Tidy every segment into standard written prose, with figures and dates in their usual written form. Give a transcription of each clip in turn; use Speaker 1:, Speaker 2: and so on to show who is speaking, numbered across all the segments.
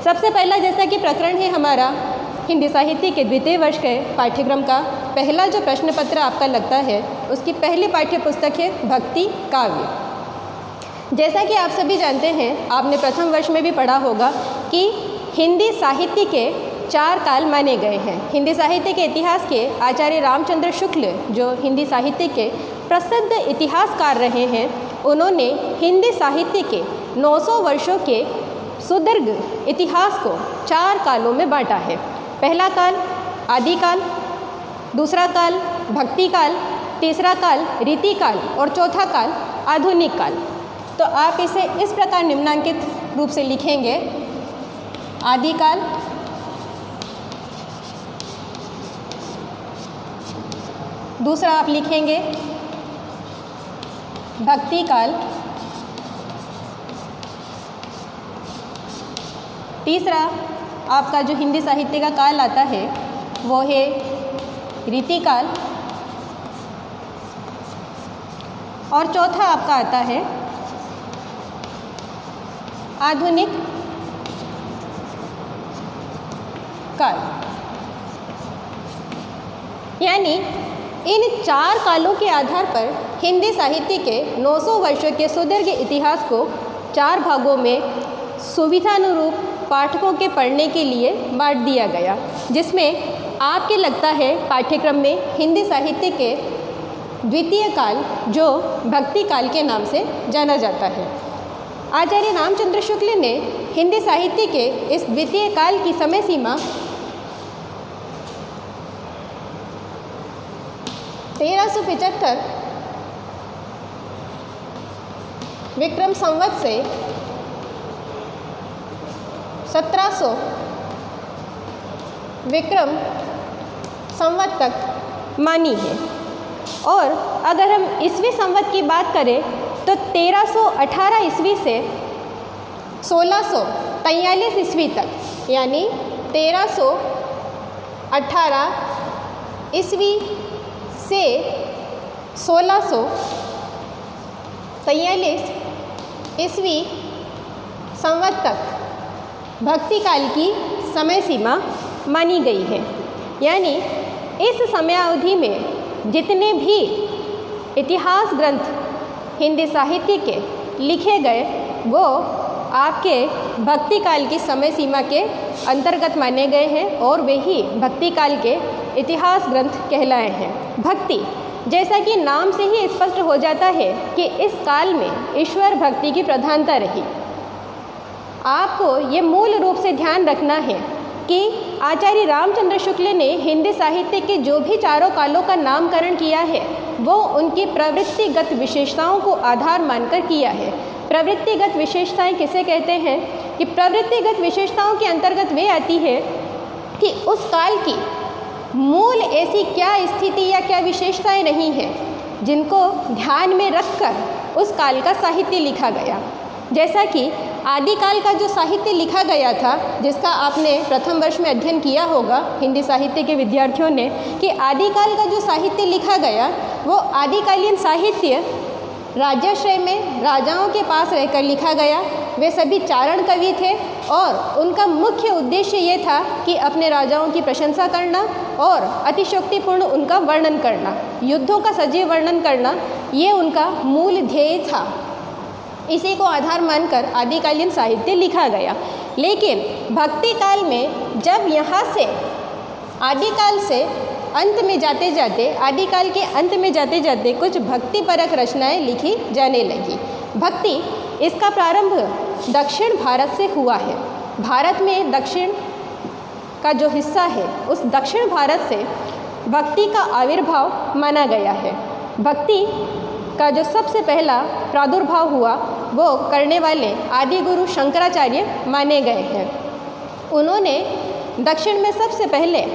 Speaker 1: सबसे पहला जैसा कि प्रकरण है हमारा हिंदी साहित्य के द्वितीय वर्ष के पाठ्यक्रम का पहला जो प्रश्न पत्र आपका लगता है उसकी पहली पाठ्य पुस्तक है भक्ति काव्य। जैसा कि आप सभी जानते हैं, आपने प्रथम वर्ष में भी पढ़ा होगा कि हिंदी साहित्य के 4 काल माने गए हैं। हिंदी साहित्य के इतिहास के आचार्य रामचंद्र शुक्ल जो हिंदी साहित्य के प्रसिद्ध इतिहासकार रहे हैं, उन्होंने हिंदी साहित्य के 900 वर्षों के सुदीर्घ इतिहास को 4 कालों में बांटा है। पहला काल आदिकाल, दूसरा काल भक्ति काल, तीसरा काल रीति काल और चौथा काल आधुनिक काल। तो आप इसे इस प्रकार निम्नांकित रूप से लिखेंगे: आदिकाल, दूसरा आप लिखेंगे भक्ति काल, तीसरा आपका जो हिंदी साहित्य का काल आता है वो है रीति काल, और चौथा आपका आता है आधुनिक काल। यानी इन 4 कालों के आधार पर हिंदी साहित्य के 900 वर्षों के सुदीर्घ इतिहास को 4 भागों में सुविधानुरूप पाठकों के पढ़ने के लिए बांट दिया गया, जिसमें आपके लगता है पाठ्यक्रम में हिंदी साहित्य के द्वितीय काल जो भक्ति काल के नाम से जाना जाता है। आचार्य रामचंद्र शुक्ल ने हिंदी साहित्य के इस द्वितीय काल की समय सीमा 1375 विक्रम संवत से 1700 विक्रम संवत तक मानी है। और अगर हम ईस्वी संवत की बात करें तो 1318 ईस्वी से 1643 ईस्वी तक, यानी 1318 ईस्वी से 1643 ईस्वी संवत तक भक्ति काल की समय सीमा मानी गई है। यानी इस समयावधि में जितने भी इतिहास ग्रंथ हिंदी साहित्य के लिखे गए वो आपके भक्ति काल की समय सीमा के अंतर्गत माने गए हैं और वे ही भक्ति काल के इतिहास ग्रंथ कहलाए हैं। भक्ति, जैसा कि नाम से ही स्पष्ट हो जाता है कि इस काल में ईश्वर भक्ति की प्रधानता रही। आपको ये मूल रूप से ध्यान रखना है कि आचार्य रामचंद्र शुक्ल ने हिंदी साहित्य के जो भी 4 कालों का नामकरण किया है वो उनकी प्रवृत्तिगत विशेषताओं को आधार मानकर किया है। प्रवृत्तिगत विशेषताएं किसे कहते हैं कि प्रवृत्तिगत विशेषताओं के अंतर्गत वे आती है कि उस काल की मूल ऐसी क्या स्थिति या क्या विशेषताएं रही हैं जिनको ध्यान में रखकर उस काल का साहित्य लिखा गया। जैसा कि आदिकाल का जो साहित्य लिखा गया था, जिसका आपने प्रथम वर्ष में अध्ययन किया होगा हिंदी साहित्य के विद्यार्थियों ने, कि आदिकाल का जो साहित्य लिखा गया वो आदिकालीन साहित्य राजाश्रय में राजाओं के पास रहकर लिखा गया। वे सभी चारण कवि थे और उनका मुख्य उद्देश्य ये था कि अपने राजाओं की प्रशंसा करना और अतिशयोक्तिपूर्ण उनका वर्णन करना, युद्धों का सजीव वर्णन करना, ये उनका मूल ध्येय था। इसी को आधार मानकर आदिकालीन साहित्य लिखा गया। लेकिन भक्ति काल में जब यहाँ से आदिकाल से अंत में जाते जाते, आदिकाल के अंत में जाते जाते कुछ भक्तिपरक रचनाएं लिखी जाने लगी। भक्ति, इसका प्रारंभ दक्षिण भारत से हुआ है। भारत में दक्षिण का जो हिस्सा है उस दक्षिण भारत से भक्ति का आविर्भाव माना गया है। भक्ति का जो सबसे पहला प्रादुर्भाव हुआ वो करने वाले आदि गुरु शंकराचार्य माने गए हैं। उन्होंने दक्षिण में सबसे पहले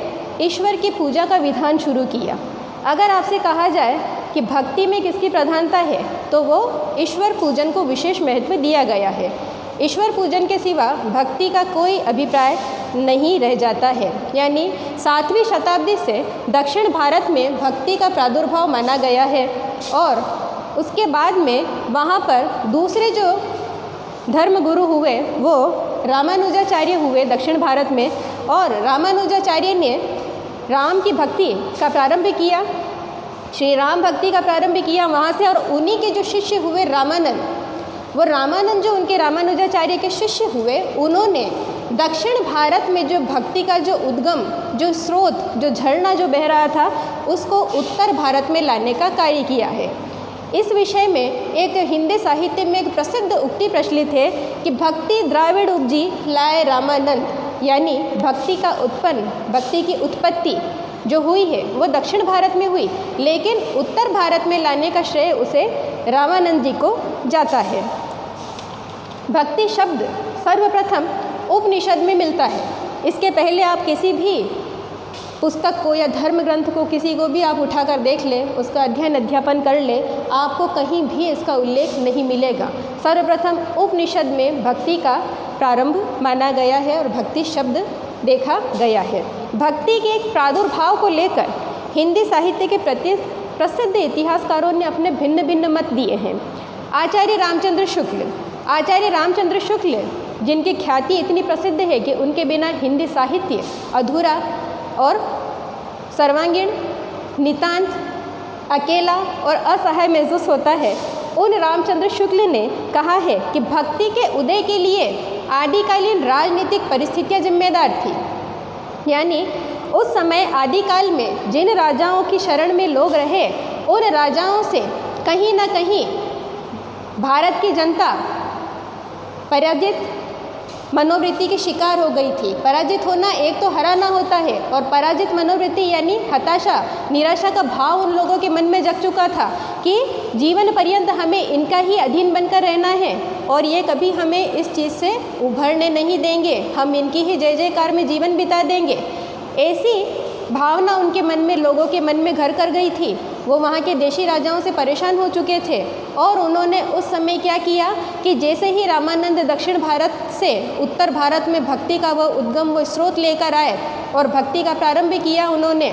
Speaker 1: ईश्वर की पूजा का विधान शुरू किया। अगर आपसे कहा जाए कि भक्ति में किसकी प्रधानता है तो वो ईश्वर पूजन को विशेष महत्व दिया गया है। ईश्वर पूजन के सिवा भक्ति का कोई अभिप्राय नहीं रह जाता है। यानी 7वीं शताब्दी से दक्षिण भारत में भक्ति का प्रादुर्भाव माना गया है और उसके बाद में वहाँ पर दूसरे जो धर्मगुरु हुए वो रामानुजाचार्य हुए दक्षिण भारत में, और रामानुजाचार्य ने राम की भक्ति का प्रारंभ किया, श्री राम भक्ति का प्रारंभ किया वहाँ से। और उन्हीं के जो शिष्य हुए रामानंद, वो रामानंद जो उनके रामानुजाचार्य के शिष्य हुए, उन्होंने दक्षिण भारत में जो भक्ति का जो उद्गम, जो स्रोत, जो झरना जो बह रहा था, उसको उत्तर भारत में लाने का कार्य किया है। इस विषय में एक हिंदी साहित्य में एक प्रसिद्ध उक्ति प्रचलित है कि भक्ति द्राविड़ उपजी लाए रामानंद, यानी भक्ति का उत्पन्न, भक्ति की उत्पत्ति जो हुई है वो दक्षिण भारत में हुई, लेकिन उत्तर भारत में लाने का श्रेय उसे रामानंद जी को जाता है। भक्ति शब्द सर्वप्रथम उपनिषद में मिलता है। इसके पहले आप किसी भी पुस्तक को या धर्म ग्रंथ को किसी को भी आप उठाकर देख लें, उसका अध्ययन अध्यापन कर लें, आपको कहीं भी इसका उल्लेख नहीं मिलेगा। सर्वप्रथम उपनिषद में भक्ति का प्रारंभ माना गया है और भक्ति शब्द देखा गया है। भक्ति के एक प्रादुर्भाव को लेकर हिंदी साहित्य के प्रसिद्ध इतिहासकारों ने अपने भिन्न भिन्न मत दिए हैं। आचार्य रामचंद्र शुक्ल जिनकी ख्याति इतनी प्रसिद्ध है कि उनके बिना हिंदी साहित्य अधूरा और सर्वांगीण, नितांत, अकेला और असहाय महसूस होता है, उन रामचंद्र शुक्ल ने कहा है कि भक्ति के उदय के लिए आदिकालीन राजनीतिक परिस्थितियां जिम्मेदार थी। यानी उस समय आदिकाल में जिन राजाओं की शरण में लोग रहे, उन राजाओं से कहीं ना कहीं भारत की जनता पराजित मनोवृत्ति की शिकार हो गई थी। पराजित होना एक तो हराना होता है, और पराजित मनोवृत्ति यानी हताशा, निराशा का भाव उन लोगों के मन में जग चुका था कि जीवन पर्यंत हमें इनका ही अधीन बनकर रहना है और ये कभी हमें इस चीज़ से उभरने नहीं देंगे, हम इनकी ही जय जयकार में जीवन बिता देंगे। ऐसी भावना उनके मन में, लोगों के मन में घर कर गई थी। वो वहाँ के देशी राजाओं से परेशान हो चुके थे और उन्होंने उस समय क्या किया कि जैसे ही रामानंद दक्षिण भारत से उत्तर भारत में भक्ति का वह उद्गम, वो स्रोत लेकर आए और भक्ति का प्रारंभ किया उन्होंने,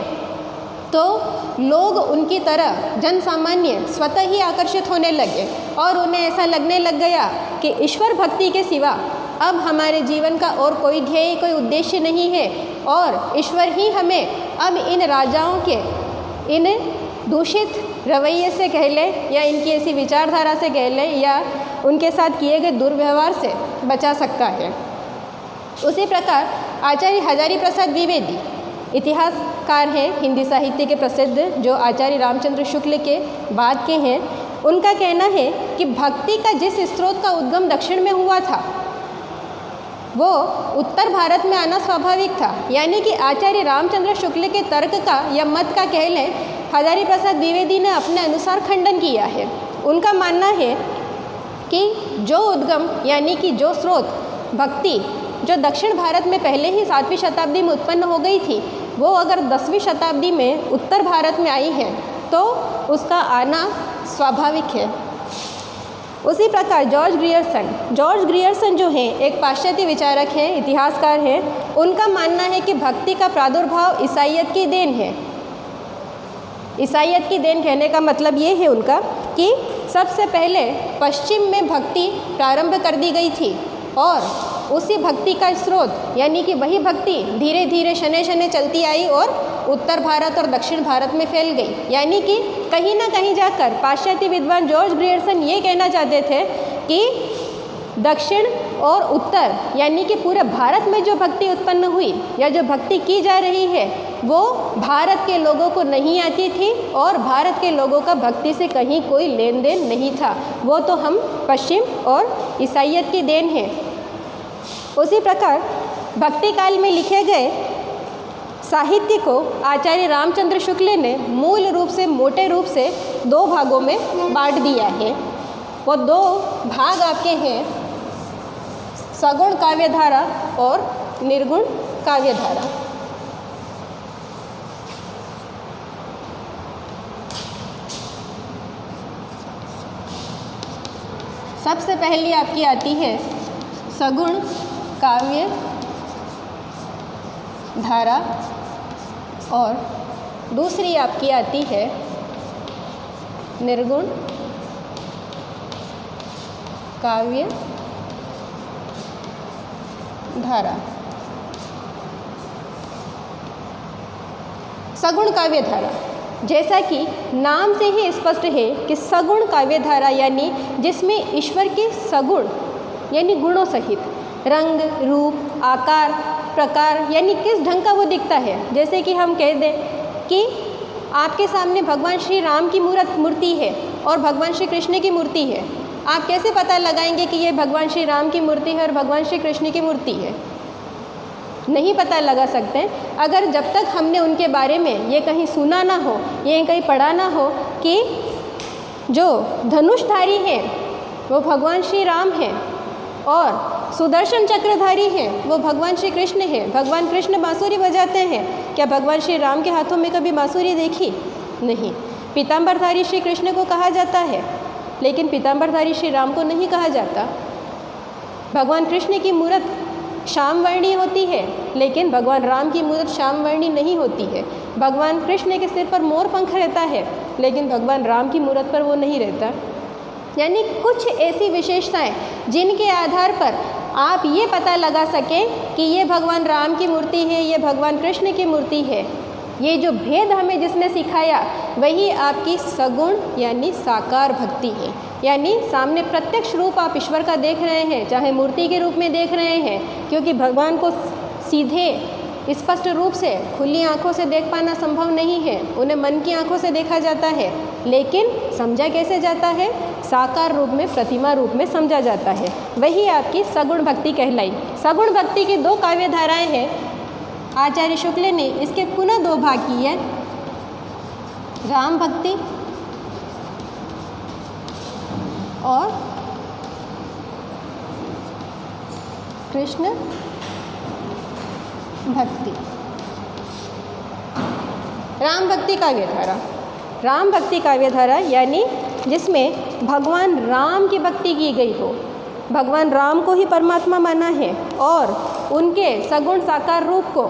Speaker 1: तो लोग उनकी तरह, जन सामान्य स्वतः ही आकर्षित होने लगे और उन्हें ऐसा लगने लग गया कि ईश्वर भक्ति के सिवा अब हमारे जीवन का और कोई ध्येय, कोई उद्देश्य नहीं है और ईश्वर ही हमें अब इन राजाओं के इन दूषित रवैये से कह लें या इनकी ऐसी विचारधारा से कह लें या उनके साथ किए गए दुर्व्यवहार से बचा सकता है। उसी प्रकार आचार्य हजारी प्रसाद द्विवेदी इतिहासकार हैं हिंदी साहित्य के प्रसिद्ध, जो आचार्य रामचंद्र शुक्ल के बाद के हैं। उनका कहना है कि भक्ति का जिस स्रोत का उद्गम दक्षिण में हुआ था वो उत्तर भारत में आना स्वाभाविक था। यानी कि आचार्य रामचंद्र शुक्ल के तर्क का या मत का कह लें, हजारी प्रसाद द्विवेदी ने अपने अनुसार खंडन किया है। उनका मानना है कि जो उद्गम यानी कि जो स्रोत भक्ति जो दक्षिण भारत में पहले ही 7वीं शताब्दी में उत्पन्न हो गई थी, वो अगर 10वीं शताब्दी में उत्तर भारत में आई है तो उसका आना स्वाभाविक है। उसी प्रकार जॉर्ज ग्रियर्सन जो हैं एक पाश्चात्य विचारक हैं, इतिहासकार हैं, उनका मानना है कि भक्ति का प्रादुर्भाव ईसाइयत की देन है। ईसाइयत की देन कहने का मतलब ये है उनका कि सबसे पहले पश्चिम में भक्ति प्रारंभ कर दी गई थी और उसी भक्ति का स्रोत यानी कि वही भक्ति धीरे धीरे शनै शनै चलती आई और उत्तर भारत और दक्षिण भारत में फैल गई। यानी कि कहीं ना कहीं जाकर पाश्चात्य विद्वान जॉर्ज ग्रियर्सन ये कहना चाहते थे कि दक्षिण और उत्तर यानी कि पूरे भारत में जो भक्ति उत्पन्न हुई या जो भक्ति की जा रही है वो भारत के लोगों को नहीं आती थी और भारत के लोगों का भक्ति से कहीं कोई लेन देन नहीं था, वो तो हम पश्चिम और ईसाइयत की देन है। उसी प्रकार भक्ति काल में लिखे गए साहित्य को आचार्य रामचंद्र शुक्ल ने मूल रूप से मोटे रूप से 2 भागों में बांट दिया है। वो 2 भाग आपके हैं, सगुण काव्यधारा और निर्गुण काव्यधारा। सबसे पहली आपकी आती है सगुण काव्य धारा और दूसरी आपकी आती है निर्गुण काव्य धारा। सगुण काव्य धारा, जैसा कि नाम से ही स्पष्ट है कि सगुण काव्य धारा यानी जिसमें ईश्वर के सगुण यानी गुणों सहित रंग, रूप, आकार, प्रकार यानी किस ढंग का वो दिखता है। जैसे कि हम कह दें कि आपके सामने भगवान श्री राम की मूर्ति है और भगवान श्री कृष्ण की मूर्ति है। आप कैसे पता लगाएंगे कि ये भगवान श्री राम की मूर्ति है और भगवान श्री कृष्ण की मूर्ति है? नहीं पता लगा सकते अगर जब तक हमने उनके बारे में ये कहीं सुना ना हो, ये कहीं पढ़ा ना हो कि जो धनुषधारी हैं वो भगवान श्री राम हैं और सुदर्शन चक्रधारी हैं वो भगवान श्री कृष्ण हैं। भगवान कृष्ण बांसुरी बजाते हैं, क्या भगवान श्री राम के हाथों में कभी बांसुरी देखी? नहीं। पीताम्बरधारी श्री कृष्ण को कहा जाता है, लेकिन पीताम्बरधारी श्री राम को नहीं कहा जाता। भगवान कृष्ण की मूर्त श्यामवर्णी होती है, लेकिन भगवान राम की मूर्त श्यामवर्णी नहीं होती है। भगवान कृष्ण के सिर पर मोर पंख रहता है, लेकिन भगवान राम की मूर्त पर वो नहीं रहता। यानी कुछ ऐसी विशेषताएं जिनके आधार पर आप ये पता लगा सकें कि ये भगवान राम की मूर्ति है, ये भगवान कृष्ण की मूर्ति है। ये जो भेद हमें जिसने सिखाया वही आपकी सगुण यानी साकार भक्ति है। यानी सामने प्रत्यक्ष रूप आप ईश्वर का देख रहे हैं, चाहे मूर्ति के रूप में देख रहे हैं, क्योंकि भगवान को सीधे स्पष्ट रूप से खुली आंखों से देख पाना संभव नहीं है, उन्हें मन की आंखों से देखा जाता है। लेकिन समझा कैसे जाता है? साकार रूप में, प्रतिमा रूप में समझा जाता है। वही आपकी सगुण भक्ति कहलाई। सगुण भक्ति की दो काव्य धाराएँ हैं। आचार्य शुक्ल ने इसके पुनः दो भाग किए, राम भक्ति और कृष्ण भक्ति। राम भक्ति काव्य धारा, राम भक्ति काव्य धारा यानी जिसमें भगवान राम की भक्ति की गई हो, भगवान राम को ही परमात्मा माना है और उनके सगुण साकार रूप को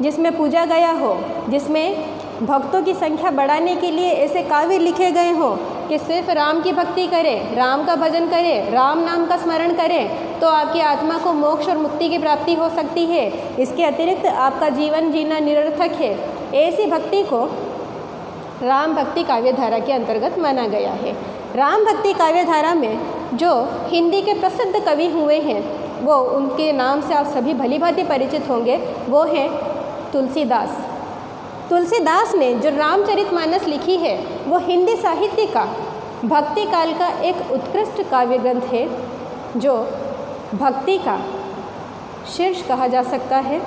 Speaker 1: जिसमें पूजा गया हो, जिसमें भक्तों की संख्या बढ़ाने के लिए ऐसे काव्य लिखे गए हों कि सिर्फ राम की भक्ति करें, राम का भजन करें, राम नाम का स्मरण करें तो आपकी आत्मा को मोक्ष और मुक्ति की प्राप्ति हो सकती है। इसके अतिरिक्त आपका जीवन जीना निरर्थक है। ऐसी भक्ति को राम भक्ति काव्य धारा के अंतर्गत माना गया है। राम भक्ति काव्य धारा में जो हिंदी के प्रसिद्ध कवि हुए हैं, वो उनके नाम से आप सभी भली भांति परिचित होंगे, वो हैं तुलसीदास। तुलसीदास ने जो रामचरितमानस लिखी है वो हिंदी साहित्य का भक्ति काल का एक उत्कृष्ट काव्य ग्रंथ है, जो भक्ति का शीर्ष कहा जा सकता है,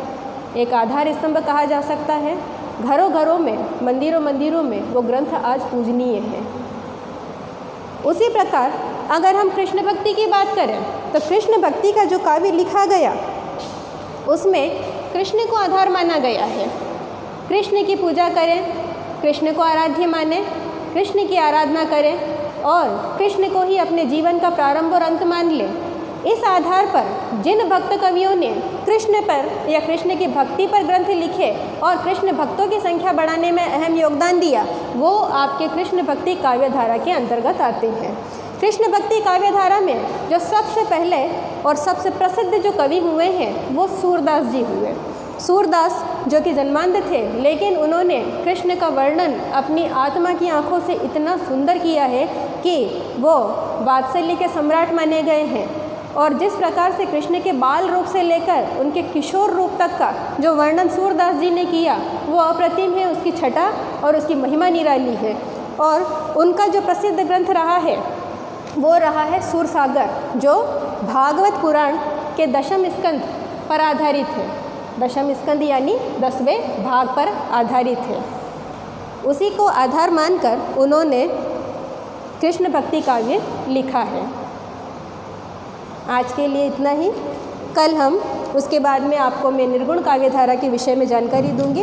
Speaker 1: एक आधार स्तंभ कहा जा सकता है। घरों घरों में, मंदिरों मंदिरों में वो ग्रंथ आज पूजनीय है। उसी प्रकार अगर हम कृष्ण भक्ति की बात करें तो कृष्ण भक्ति का जो काव्य लिखा गया उसमें कृष्ण को आधार माना गया है। कृष्ण की पूजा करें, कृष्ण को आराध्य माने, कृष्ण की आराधना करें और कृष्ण को ही अपने जीवन का प्रारंभ और अंत मान लें। इस आधार पर जिन भक्त कवियों ने कृष्ण पर या कृष्ण की भक्ति पर ग्रंथ लिखे और कृष्ण भक्तों की संख्या बढ़ाने में अहम योगदान दिया, वो आपके कृष्ण भक्ति काव्य धारा के अंतर्गत आते हैं। कृष्ण भक्ति काव्य धारा में जो सबसे पहले और सबसे प्रसिद्ध जो कवि हुए हैं वो सूरदास जी हुए। सूरदास जो कि जन्मांध थे, लेकिन उन्होंने कृष्ण का वर्णन अपनी आत्मा की आंखों से इतना सुंदर किया है कि वो वात्सल्य के सम्राट माने गए हैं। और जिस प्रकार से कृष्ण के बाल रूप से लेकर उनके किशोर रूप तक का जो वर्णन सूरदास जी ने किया वो अप्रतिम है, उसकी छटा और उसकी महिमा निराली है। और उनका जो प्रसिद्ध ग्रंथ रहा है वो रहा है सूरसागर, जो भागवत पुराण के दशम स्कंद पर आधारित है। दशम स्कंद यानी 10वें भाग पर आधारित है। उसी को आधार मानकर उन्होंने कृष्ण भक्ति काव्य लिखा है। आज के लिए इतना ही। कल हम उसके बाद में आपको मैं निर्गुण काव्य धारा के विषय में जानकारी दूंगी।